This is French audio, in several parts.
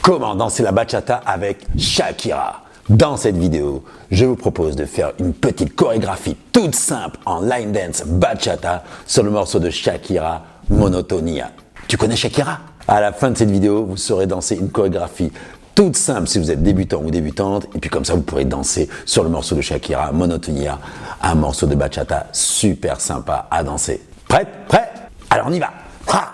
Comment danser la bachata avec Shakira? Dans cette vidéo, je vous propose de faire une petite chorégraphie toute simple en line dance bachata sur le morceau de Shakira, Monotonia. Tu connais Shakira? À la fin de cette vidéo, vous saurez danser une chorégraphie toute simple si vous êtes débutant ou débutante, et puis comme ça vous pourrez danser sur le morceau de Shakira, Monotonia, un morceau de bachata super sympa à danser. Prête? Prêt? Alors on y va! Ha!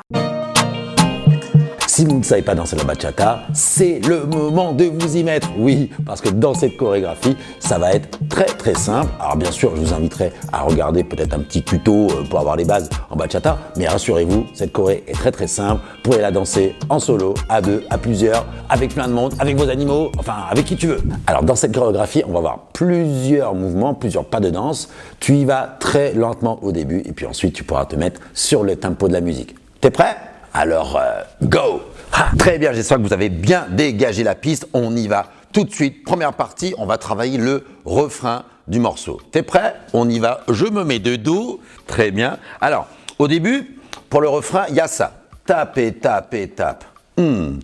Si vous ne savez pas danser la bachata, c'est le moment de vous y mettre. Oui, parce que dans cette chorégraphie, ça va être très simple. Alors bien sûr, je vous inviterai à regarder peut-être un petit tuto pour avoir les bases en bachata. Mais rassurez-vous, cette choré est très simple. Vous pourrez la danser en solo, à deux, à plusieurs, avec plein de monde, avec vos animaux, enfin avec qui tu veux. Alors dans cette chorégraphie, on va voir plusieurs mouvements, plusieurs pas de danse. Tu y vas très lentement au début et puis ensuite tu pourras te mettre sur le tempo de la musique. T'es prêt? Alors, go! Ah, très bien, j'espère que vous avez bien dégagé la piste. On y va tout de suite. Première partie, on va travailler le refrain du morceau. T'es prêt? On y va. Je me mets de dos. Très bien. Alors, au début, pour le refrain, il y a ça. Tape et tape et tape.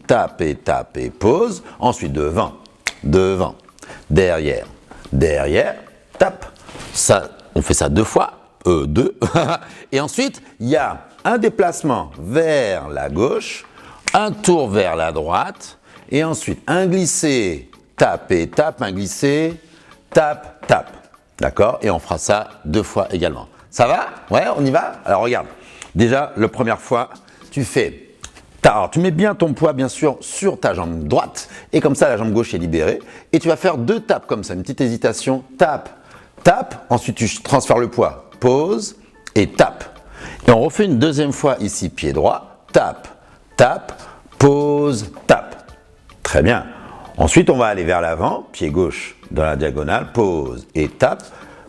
Tape et tape et pause. Ensuite, devant, devant, derrière, derrière, tape. Ça, on fait ça deux fois. Deux. Et ensuite, il y a un déplacement vers la gauche, un tour vers la droite, et ensuite un glissé, tape et tape, un glissé, tape, tape. D'accord? Et on fera ça deux fois également. Ça va? Ouais, on y va? Alors regarde, déjà, la première fois, tu fais... Alors, tu mets bien ton poids, bien sûr, sur ta jambe droite, et comme ça, la jambe gauche est libérée, et tu vas faire deux tapes comme ça, une petite hésitation, tape, tape, ensuite tu transfères le poids, pause, et tape. Et on refait une deuxième fois ici, pied droit, tape, tape, pause, tape. Très bien. Ensuite, on va aller vers l'avant, pied gauche dans la diagonale, pause et tape.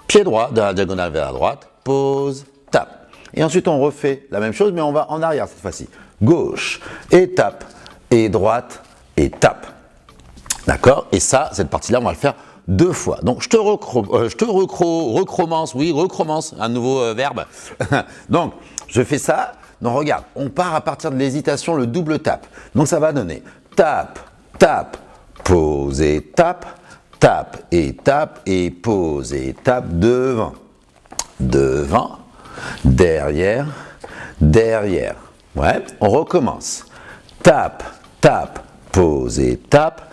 Pied droit dans la diagonale vers la droite, pause, tape. Et ensuite, on refait la même chose, mais on va en arrière cette fois-ci. Gauche et tape, et droite et tape. D'accord? Et ça, cette partie-là, on va le faire deux fois. Donc, je te recrommence, un nouveau verbe. Donc, je fais ça. Donc, regarde, on part à partir de l'hésitation, le double tape. Donc, ça va donner tape, tape, pause et tape, et pause et tape, devant, devant, derrière, derrière. Ouais, on recommence. Tape, tape, pause et tape,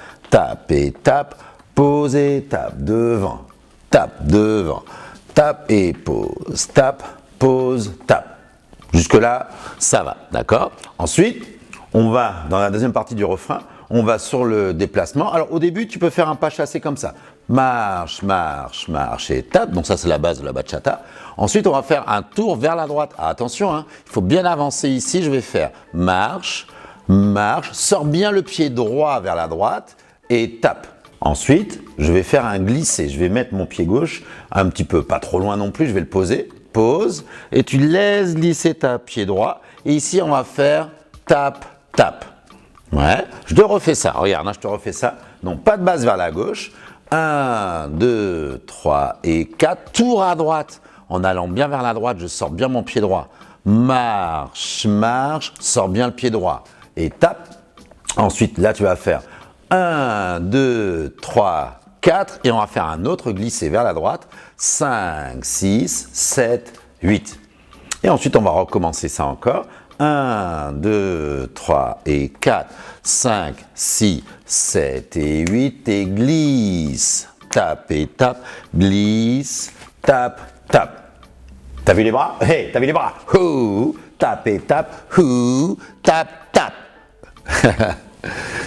pause et tape, devant, tape et pause, tape. Jusque-là, ça va, d'accord? Ensuite, on va, dans la deuxième partie du refrain, on va sur le déplacement. Alors, au début, tu peux faire un pas chassé comme ça. Marche, marche, marche et tape. Donc, ça, c'est la base de la bachata. Ensuite, on va faire un tour vers la droite. Ah, attention, hein, il faut bien avancer ici. Je vais faire marche, marche, sors bien le pied droit vers la droite et tape. Ensuite, je vais faire un glissé. Je vais mettre mon pied gauche un petit peu, pas trop loin non plus. Je vais le poser. Pause, et tu laisses glisser ta pied droit. Et ici, on va faire tape, tape. Ouais, je te refais ça. Regarde, hein, je te refais ça. Donc, pas de base vers la gauche. 1, 2, 3 et 4. Tour à droite. En allant bien vers la droite, je sors bien mon pied droit. Marche, marche, sors bien le pied droit. Et tape. Ensuite, là, tu vas faire 1, 2, 3, 4. Et on va faire un autre glissé vers la droite. 5, 6, 7, 8. Et ensuite, on va recommencer ça encore. 1, 2, 3 et 4, 5, 6, 7 et 8. Et glisse, tape et tape, glisse, tape, tape. T'as vu les bras? Hey, t'as vu les bras? Ouh, tape et tape, ouh, tape, tape.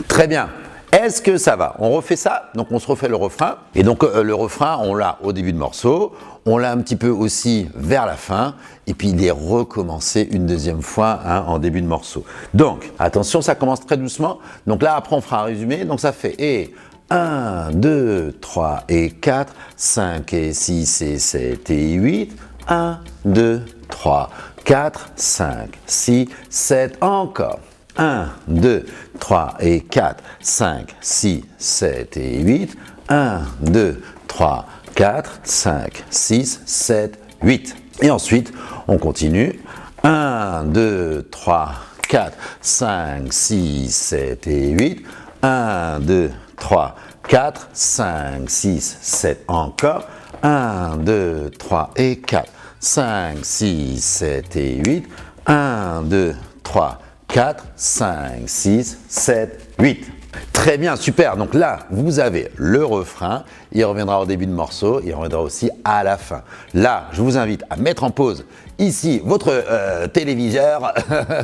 Très bien. Est-ce que ça va? On refait ça, donc on se refait le refrain. Et donc le refrain, on l'a au début de morceau, on l'a un petit peu aussi vers la fin, et puis il est recommencé une deuxième fois en début de morceau. Donc, attention, ça commence très doucement. Donc là, après, on fera un résumé. Donc ça fait et 1, 2, 3 et 4, 5 et 6 et 7 et 8. 1, 2, 3, 4, 5, 6, 7, encore. 1, 2, 3 et 4, 5, 6, 7 et 8. 1, 2, 3, 4, 5, 6, 7, 8. Et ensuite, on continue. 1, 2, 3, 4, 5, 6, 7 et 8. 1, 2, 3, 4, 5, 6, 7, encore. 1, 2, 3 et 4, 5, 6, 7 et 8. 1, 2, 3, 4, 5, 6, 7, 8. Très bien, super. Donc là, vous avez le refrain. Il reviendra au début de morceau. Il reviendra aussi à la fin. Là, je vous invite à mettre en pause ici votre téléviseur,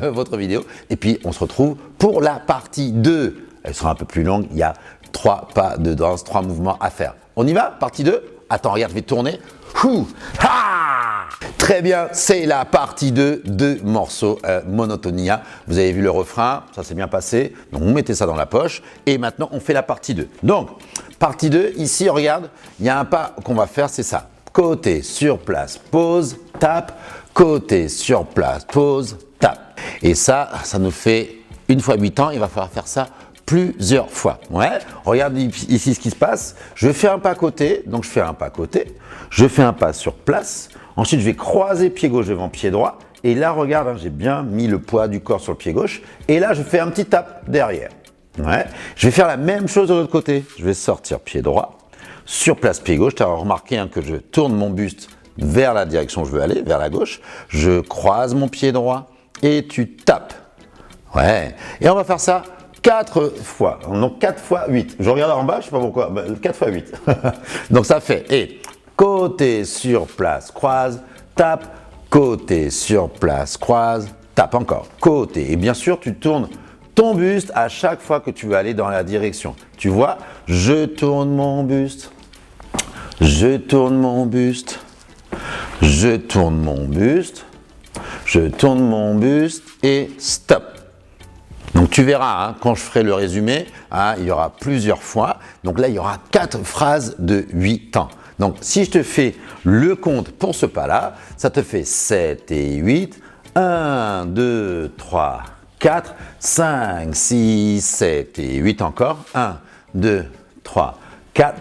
votre vidéo. Et puis, on se retrouve pour la partie 2. Elle sera un peu plus longue. Il y a 3 pas de danse, 3 mouvements à faire. On y va? Partie 2? Attends, regarde, je vais tourner. Très bien, c'est la partie 2 de morceau Monotonia. Vous avez vu le refrain, ça s'est bien passé. Donc, vous mettez ça dans la poche. Et maintenant, on fait la partie 2. Donc, partie 2, ici, regarde, il y a un pas qu'on va faire, c'est ça. Côté, sur place, pause, tape. Côté, sur place, pause, tape. Et ça nous fait 1 fois 8 ans. Il va falloir faire ça plusieurs fois. Ouais, regarde ici ce qui se passe. Je fais un pas côté, donc je fais un pas côté. Je fais un pas sur place. Ensuite, je vais croiser pied gauche devant pied droit. Et là, regarde, hein, j'ai bien mis le poids du corps sur le pied gauche. Et là, je fais un petit tap derrière. Ouais, je vais faire la même chose de l'autre côté. Je vais sortir pied droit, sur place pied gauche. Tu as remarqué hein, que je tourne mon buste vers la direction où je veux aller, vers la gauche. Je croise mon pied droit et tu tapes. Ouais, et on va faire ça 4 fois, donc 4 fois 8. Je regarde en bas, je sais pas pourquoi, 4 fois 8. Donc ça fait, et côté sur place, croise, tape, côté sur place, croise, tape encore, côté. Et bien sûr, tu tournes ton buste à chaque fois que tu veux aller dans la direction. Tu vois, je tourne mon buste, je tourne mon buste, je tourne mon buste, je tourne mon buste et stop. Donc tu verras, hein, quand je ferai le résumé, hein, il y aura plusieurs fois. Donc là, il y aura 4 phrases de 8 temps. Donc si je te fais le compte pour ce pas-là, ça te fait 7 et 8. 1, 2, 3, 4, 5, 6, 7 et 8 encore. 1, 2, 3, 4,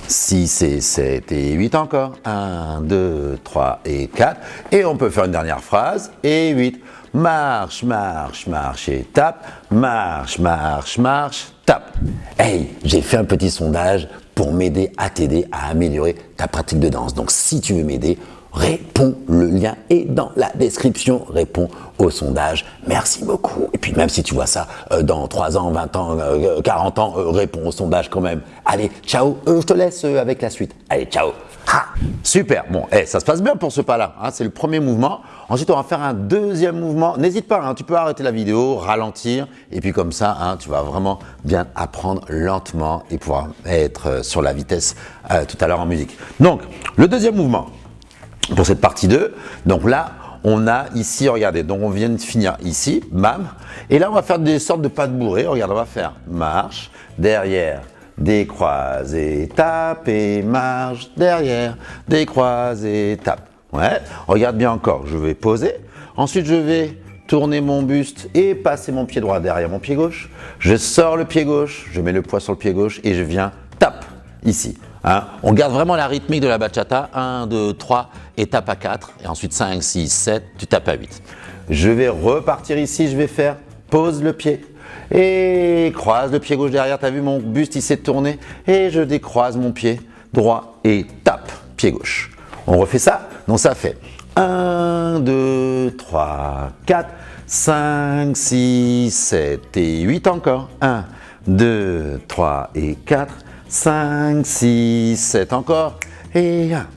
6 et 7 et 8 encore. 1, 2, 3 et 4. Et on peut faire une dernière phrase et 8. Marche, marche, marche et tape. Marche, marche, marche, tape. Hey, j'ai fait un petit sondage pour m'aider à t'aider à améliorer ta pratique de danse. Donc si tu veux m'aider, réponds, le lien est dans la description. Réponds au sondage. Merci beaucoup. Et puis même si tu vois ça dans 3 ans, 20 ans, 40 ans, réponds au sondage quand même. Allez, ciao. Je te laisse avec la suite. Allez, ciao. Ha, super, bon, ça se passe bien pour ce pas-là, hein, c'est le premier mouvement. Ensuite, on va faire un deuxième mouvement. N'hésite pas, hein, tu peux arrêter la vidéo, ralentir, et puis comme ça, hein, tu vas vraiment bien apprendre lentement et pouvoir être sur la vitesse tout à l'heure en musique. Donc, le deuxième mouvement pour cette partie 2, donc là, on a ici, regardez, donc on vient de finir ici, bam, et là, on va faire des sortes de pas de bourrée. Regarde, on va faire marche, derrière, décroise et tape et marche derrière, décroise et tape. Ouais, regarde bien encore, je vais poser. Ensuite, je vais tourner mon buste et passer mon pied droit derrière mon pied gauche. Je sors le pied gauche, je mets le poids sur le pied gauche et je viens tape ici. Hein, on garde vraiment la rythmique de la bachata. 1, 2, 3 et tape à 4. Et ensuite 5, 6, 7, tu tapes à 8. Je vais repartir ici, je vais faire pose le pied. Et croise le pied gauche derrière, tu as vu mon buste, il s'est tourné. Et je décroise mon pied droit et tape, pied gauche. On refait ça, donc ça fait 1, 2, 3, 4, 5, 6, 7 et 8 encore. 1, 2, 3 et 4, 5, 6, 7 encore. Et 1,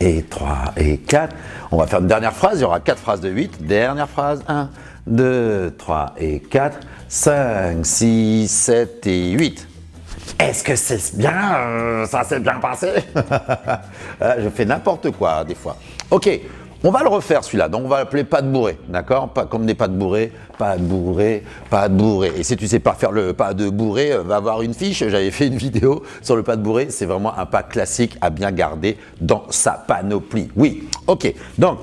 et 3 et 4. On va faire une dernière phrase, il y aura 4 phrases de 8. Dernière phrase, 1, 2, 3 et 4, 5, 6, 7 et 8. Est-ce que c'est bien? Ça s'est bien passé? Je fais n'importe quoi des fois. Ok, on va le refaire celui-là. Donc on va l'appeler pas de bourré, d'accord? Pas comme des pas de bourré, pas de bourré, pas de bourré. Et si tu sais pas faire le pas de bourré, va avoir une fiche. J'avais fait une vidéo sur le pas de bourré. C'est vraiment un pas classique à bien garder dans sa panoplie. Oui, ok. Donc,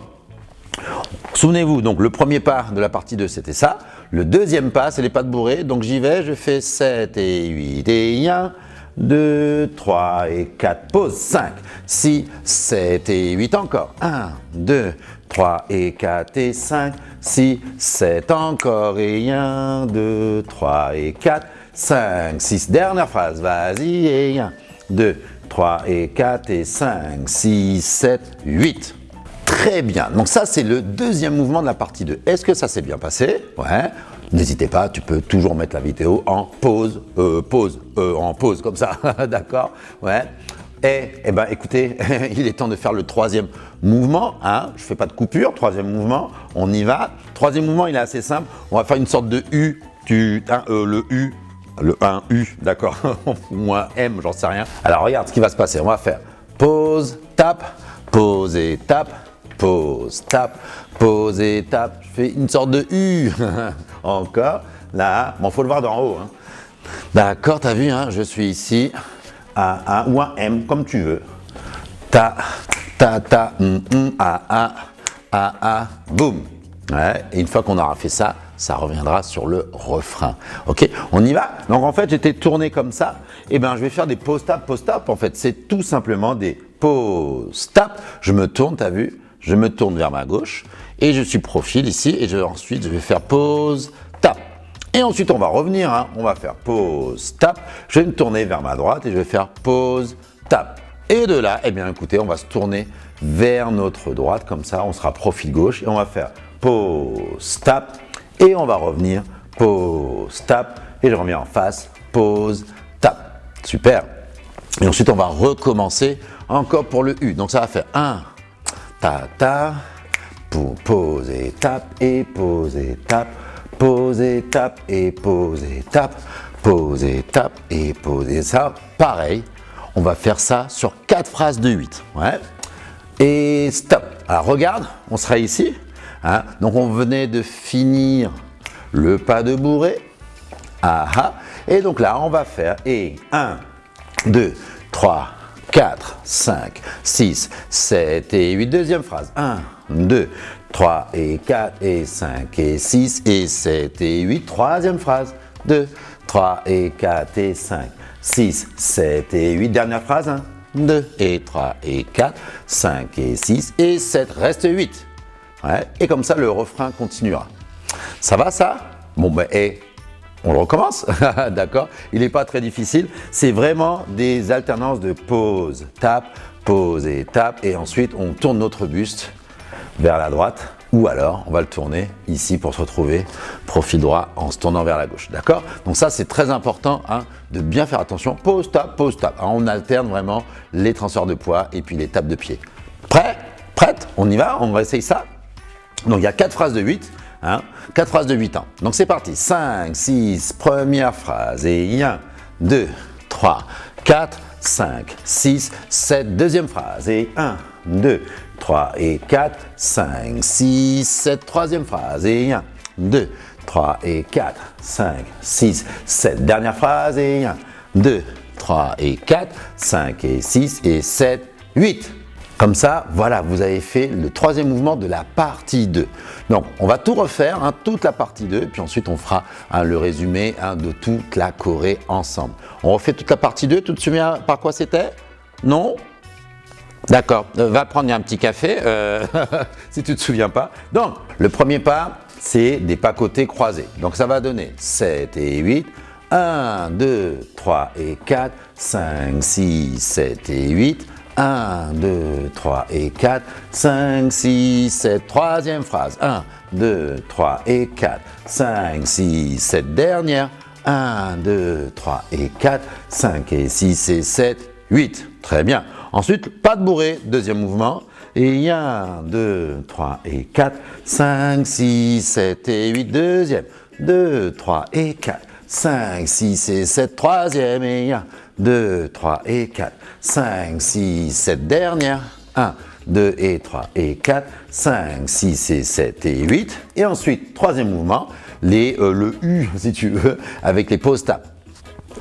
souvenez-vous, donc le premier pas de la partie 2, c'était ça. Le deuxième pas, c'est les pas de bourré. Donc j'y vais, je fais 7 et 8 et 1, 2, 3 et 4, pause, 5, 6, 7 et 8 encore. 1, 2, 3 et 4 et 5, 6, 7 encore et 1, 2, 3 et 4, 5, 6, dernière phrase, vas-y, et 1, 2, 3 et 4 et 5, 6, 7, 8. Très bien, donc ça c'est le deuxième mouvement de la partie 2. Est-ce que ça s'est bien passé? Ouais. N'hésitez pas, tu peux toujours mettre la vidéo en pause, en pause comme ça, d'accord? Ouais. Eh ben, écoutez, il est temps de faire le troisième mouvement. Hein. Je ne fais pas de coupure. Troisième mouvement, on y va. Troisième mouvement, il est assez simple. On va faire une sorte de U. Le U, le 1U, d'accord? Ou un M, j'en sais rien. Alors, regarde ce qui va se passer. On va faire pause, tape, pause et tape, pause, tape, pause et tape. Je fais une sorte de U. Encore. Là, bon, faut le voir d'en haut. Hein. D'accord, t'as vu, hein, je suis ici. A, ou un M, comme tu veux. Ta, a, boum. Ouais, et une fois qu'on aura fait ça, ça reviendra sur le refrain. Ok, on y va? Donc en fait, j'étais tourné comme ça. Et ben, je vais faire des pause-tap. Pause-tap, en fait, c'est tout simplement des pause-tap. Je me tourne, t'as vu? Je me tourne vers ma gauche. Et je suis profil ici. Et ensuite, je vais faire pause-tap. Et ensuite, on va revenir, hein. On va faire pause, tap. Je vais me tourner vers ma droite et je vais faire pause, tap. Et de là, eh bien, écoutez, on va se tourner vers notre droite, comme ça, on sera profil gauche et on va faire pause, tap. Et on va revenir, pause, tap. Et je reviens en face, pause, tap. Super. Et ensuite, on va recommencer encore pour le U. Donc, ça va faire 1, ta, pause et tap, et pause et tap. Pause et tape, et pause et tape, pause et tape, et pause et ça. Pareil, on va faire ça sur 4 phrases de 8. Ouais. Et stop. Alors regarde, on sera ici. Hein. Donc on venait de finir le pas de bourrée. Ah, et donc là, on va faire 1, 2, 3, 4, 5, 6, 7 et 8. Deuxième phrase. 1, 2, 3 et 4 et 5 et 6 et 7 et 8. Troisième phrase. 2, 3 et 4 et 5, 6, 7 et 8. Dernière phrase. 1, 2 et 3 et 4, 5 et 6 et 7. Reste 8. Ouais. Et comme ça, le refrain continuera. Ça va ça? Bon, ben, on le recommence. D'accord? Il n'est pas très difficile. C'est vraiment des alternances de pause, tape, pause et tape. Et ensuite, on tourne notre buste vers la droite, ou alors on va le tourner ici pour se retrouver profil droit en se tournant vers la gauche. D'accord? Donc ça, c'est très important hein, de bien faire attention. Pause, tape, pause, tape. Alors, on alterne vraiment les transferts de poids et puis les tapes de pied. Prêt? Prête? On y va? On va essayer ça? Donc il y a 4 phrases de 8. Hein, 4 phrases de 8 ans. Donc c'est parti. 5, 6, première phrase. Et 1, 2, 3, 4, 5, 6, 7. Deuxième phrase. Et 1, 2, 3 et 4, 5, 6, 7. Troisième phrase. Et 1, 2, 3 et 4, 5, 6, 7. Dernière phrase. Et 1, 2, 3 et 4, 5 et 6 et 7, 8. Comme ça, voilà, vous avez fait le troisième mouvement de la partie 2. Donc, on va tout refaire, hein, toute la partie 2, puis ensuite on fera hein, le résumé hein, de toute la choré ensemble. On refait toute la partie 2, tu te souviens par quoi c'était? Non? D'accord, va prendre un petit café, si tu ne te souviens pas. Donc, le premier pas, c'est des pas côtés croisés. Donc, ça va donner 7 et 8. 1, 2, 3 et 4, 5, 6, 7 et 8. 1, 2, 3 et 4, 5, 6, 7. Troisième phrase. 1, 2, 3 et 4, 5, 6, 7. Dernière. 1, 2, 3 et 4, 5 et 6 et 7, 8. Très bien. Ensuite, pas de bourrée. Deuxième mouvement. Et 1, 2, 3 et 4, 5, 6, 7 et 8. Deuxième. 2, 3 et 4, 5, 6 et 7. Troisième. Et 1, 2, 3 et 4, 5, 6, 7. Dernière. 1, 2 et 3 et 4, 5, 6 et 7 et 8. Et ensuite, troisième mouvement, le U, si tu veux, avec les pauses tapes.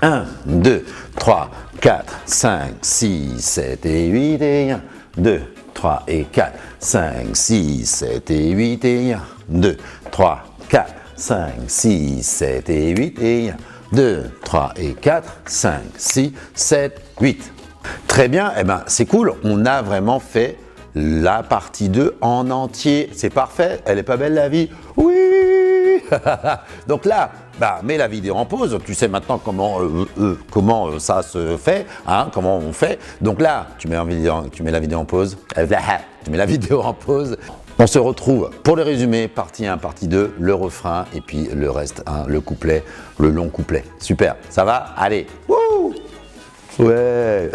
1, 2, 3, 4, 5, 6, 7 et 8. Et 1, 2, 3 et 4, 5, 6, 7 et 8. Et 1, 2, 3, 4, 5, 6, 7 et 8. Et 1, 2, 3 et 4, 5, 6, 7, 8. Très bien, eh ben, c'est cool, on a vraiment fait la partie 2 en entier. C'est parfait, elle est pas belle la vie? Oui. Donc là, bah, mets la vidéo en pause. Tu sais maintenant comment ça se fait, hein, comment on fait. Donc là, tu mets la vidéo en pause. Tu mets la vidéo en pause. On se retrouve pour le résumé, partie 1, partie 2, le refrain et puis le reste, hein, le couplet, le long couplet. Super, ça va? Allez, wouh! Ouais.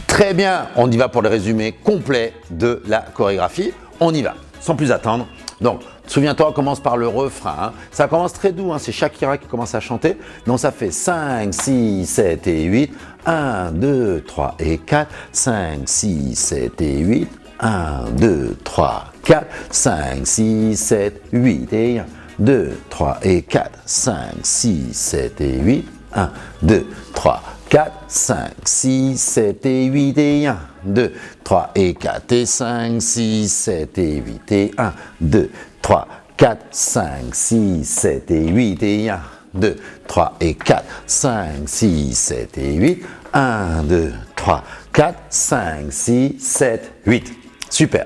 Très bien, on y va pour le résumé complet de la chorégraphie. On y va, sans plus attendre. Donc, souviens-toi, on commence par le refrain. Hein. Ça commence très doux, hein. C'est Shakira qui commence à chanter. Donc, ça fait 5, 6, 7 et 8. 1, 2, 3 et 4. 5, 6, 7 et 8. 1, 2, 3, 4. 5, 6, 7, 8 et 1, 2, 3 et 4. 5, 6, 7 et 8. 1, 2, 3, 4, 5, 6, 7 et 8 et 1, 2, 3 et 4 et 5, 6, 7 et 8 et 1, 2, 3, 4, 5, 6, 7 et 8 et 1, 2, 3 et 4, 5, 6, 7 et 8, 1, 2, 3, 4, 5, 6, 7, 8. Super,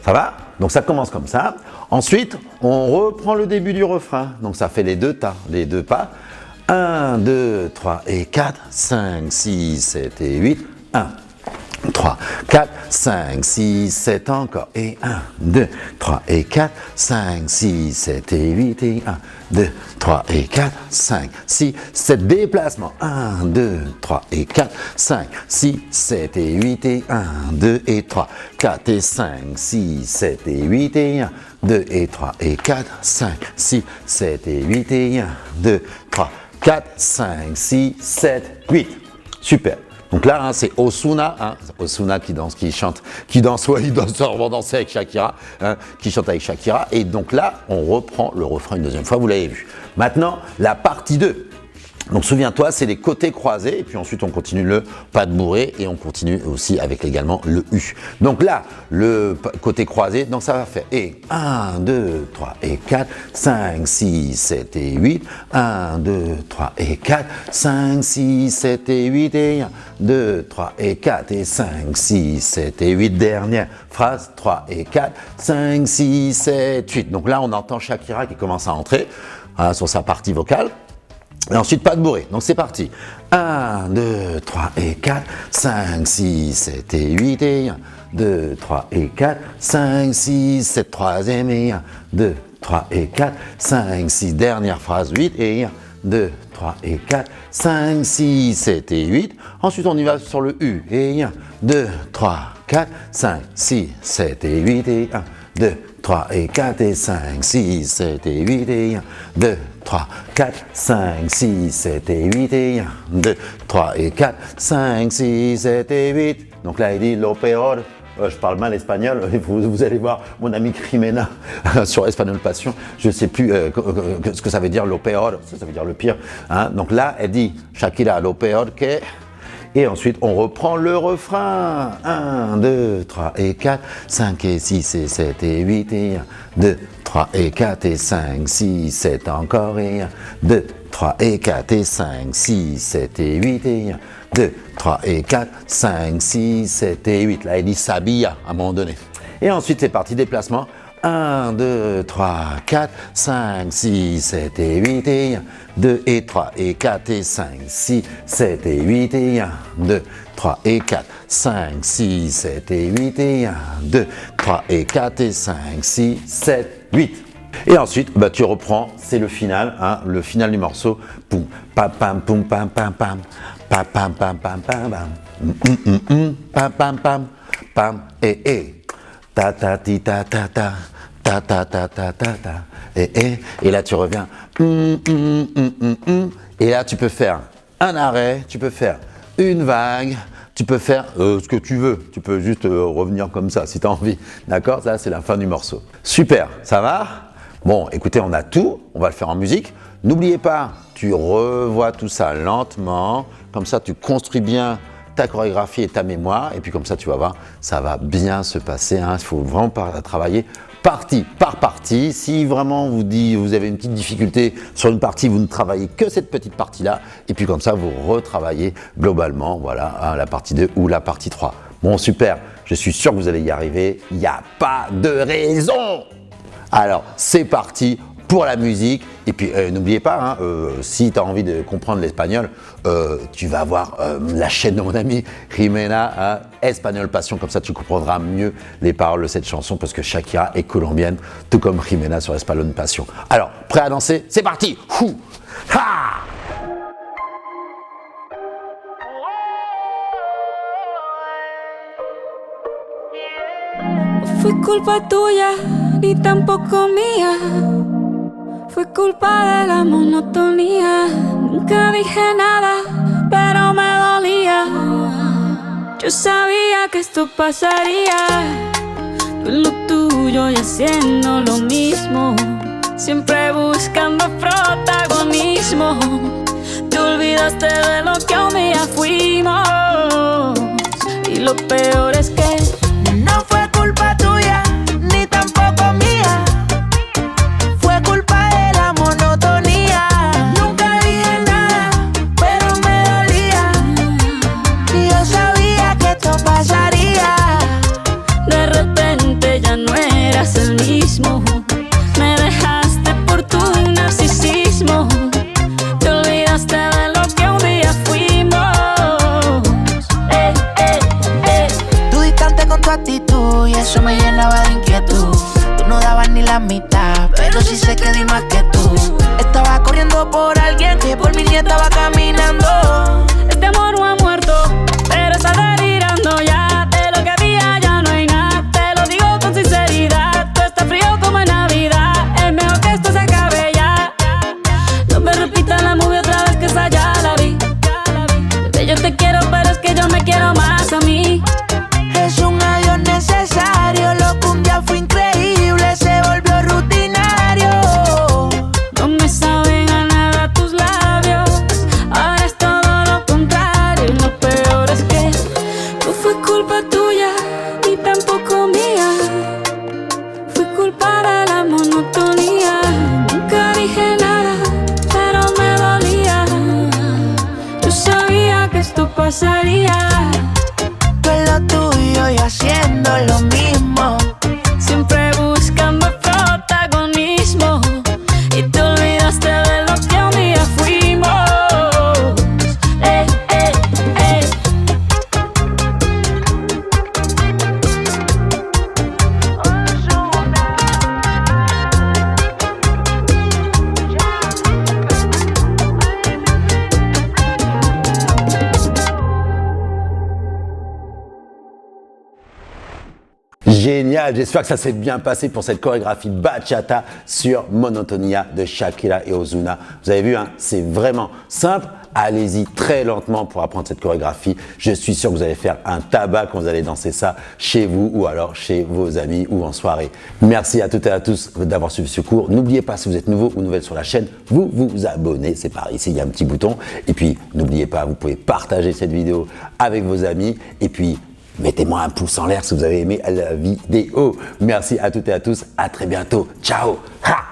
ça va? Donc ça commence comme ça. Ensuite, on reprend le début du refrain. Donc ça fait les deux pas. 1, 2, 3 et 4, 5, 6, 7 et 8, 1, 3, 4, 5, 6, 7 encore, et 1, 2, 3 et 4, 5, 6, 7 et 8, et 1, 2, 3 et 4, 5, 6, 7, déplacement, 1, 2, 3 et 4, 5, 6, 7 et 8, et 1, 2 et 3, 4 et 5, 6, 7 et 8, et 1, 2 et 3 et 4, 5, 6, 7 et 8, et 1, 2, 3, 4, 5, 6, 7, 8. Super. Donc là, hein, c'est Ozuna, hein, Ozuna qui chante, il doit sûrement danser avec Shakira, hein, qui chante avec Shakira. Et donc là, on reprend le refrain une deuxième fois, vous l'avez vu. Maintenant, la partie 2. Donc souviens-toi, c'est les côtés croisés, et puis ensuite on continue le pas de bourré, et on continue aussi avec également le U. Donc là, le côté croisé, donc ça va faire et 1, 2, 3 et 4, 5, 6, 7 et 8, 1, 2, 3 et 4, 5, 6, 7 et 8, et 1, 2, 3 et 4, et 5, 6, 7 et 8, dernière phrase, 3 et 4, 5, 6, 7, 8. Donc là, on entend Shakira qui commence à entrer hein, sur sa partie vocale. Et ensuite, pas de bourré. Donc, c'est parti. 1, 2, 3 et 4, 5, 6, 7 et 8 et 1, 2, 3 et 4, 5, 6, 7, troisième et 1, 2, 3 et 4, 5, 6, dernière phrase, 8 et 1, 2, 3 et 4, 5, 6, 7 et 8. Ensuite, on y va sur le U et 1, 2, 3, 4, 5, 6, 7 et 8 et 1, 2, 3 et 4 et 5, 6, 7 et 8 et 1, 2, 3, 4, 5, 6, 7 et 8 et 1, 2, 3 et 4, 5, 6, 7 et 8. Donc là, il dit lo peor. Je parle mal espagnol, vous allez voir mon ami Crimena sur Espagnol Passion, je ne sais plus ce que ça veut dire lo peor, ça veut dire le pire. Hein. Donc là, elle dit Shakira lo peor que... Et ensuite, on reprend le refrain. 1, 2, 3 et 4, 5 et 6 et 7 et 8 et 1, 2, 3 et 4 et 5, 6, 7 encore et 1, 2, 3 et 4 et 5, 6, 7 et 8 et 1, 2, 3 et 4, 5, 6, 7 et 8. Là, il dit sabia à un moment donné. Et ensuite, c'est parti, déplacement. 1, 2, 3, 4, 5, 6, 7 et 8 et 1, 2 et 3 et 4 et 5, 6, 7 et 8 et 1, 2, 3 et 4, 5, 6, 7 et 8 et 1, 2, 3 et 4 et 5, 6, 7, 8. Et ensuite, bah, tu reprends, c'est le final, hein, le final du morceau. Poum, pam, pam, poum, pam, pam, pam, pam, pam, pam, pam, pam, pam, pam, pam, pam, et, ta, ta, ti, ta, ta, ta. Ta ta ta ta ta ta et là tu reviens et là tu peux faire un arrêt, tu peux faire une vague, tu peux faire ce que tu veux, tu peux juste revenir comme ça si tu as envie, d'accord? Ça c'est la fin du morceau. Super, ça va? Bon, écoutez, on a tout, on va le faire en musique. N'oubliez pas, tu revois tout ça lentement, comme ça tu construis bien ta chorégraphie et ta mémoire, et puis comme ça tu vas voir, ça va bien se passer, hein. Il faut vraiment travailler partie par partie. Si vraiment vous avez une petite difficulté sur une partie, vous ne travaillez que cette petite partie-là, et puis comme ça vous retravaillez globalement, voilà, hein, la partie 2 ou la partie 3. Bon, super, je suis sûr que vous allez y arriver, il n'y a pas de raison. Alors, c'est parti pour la musique. Et puis n'oubliez pas, si tu as envie de comprendre l'espagnol, tu vas voir la chaîne de mon ami Jimena, Espagnol Passion, comme ça tu comprendras mieux les paroles de cette chanson parce que Shakira est colombienne, tout comme Jimena sur Espagnol Passion. Alors, prêt à danser? C'est parti! Ouh. Ha! Fue culpa tuya, ni tampoco mía. Fue culpa de la monotonía. Nunca dije nada, pero me dolía. Yo sabía que esto pasaría. Tú en lo tuyo y haciendo lo mismo. Siempre buscando protagonismo. Te olvidaste de lo que un día fuimos. Y lo peor es que no fue culpa tuya, ni tampoco mía. Fue culpa de la monotonía. Nunca dije nada, pero me dolía. Y yo sabía que esto pasaría. de repente ya no eras el mismo. Me dejaste por tu narcisismo. Te olvidaste de lo que un día fuimos. Tú distante con tu actitud y eso me llenaba de inquietud. Tú no dabas ni la mitad, pero sí sé que di más que tú. Estaba corriendo por alguien que por mí ni estaba caminando. Este amor no ha muerto, pero está delirando ya. De lo que había ya no hay nada. Te lo digo con sinceridad. Tú estás frío como en Navidad. Es mejor que esto se acabe ya. No me repitas la movie otra vez que esa ya la vi. Bebé, yo te quiero, pero es que yo me quiero más a mí. Es un adiós necesario, lo que un día fue increíble se volvió rutinario. No me saben a nada tus labios. Ahora es todo lo contrario. Y lo peor es que no fue culpa tuya, ni tampoco mía. Fue culpa de la monotonía. Nunca dije nada, pero me dolía. Yo sabía que esto pasaría. Tú en lo tuyo y haciendo lo mismo. Siempre buscando protagonismo. Y te olvidaste de lo que un día fuimos. Génial, j'espère que ça s'est bien passé pour cette chorégraphie bachata sur Monotonia de Shakira et Ozuna. Vous avez vu, c'est vraiment simple. Allez-y très lentement pour apprendre cette chorégraphie. Je suis sûr que vous allez faire un tabac quand vous allez danser ça chez vous ou alors chez vos amis ou en soirée. Merci à toutes et à tous d'avoir suivi ce cours. N'oubliez pas, si vous êtes nouveau ou nouvelle sur la chaîne, vous vous abonnez. C'est par ici, il y a un petit bouton. Et puis, n'oubliez pas, vous pouvez partager cette vidéo avec vos amis. Et puis, mettez-moi un pouce en l'air si vous avez aimé la vidéo. Merci à toutes et à tous. À très bientôt. Ciao. Ha!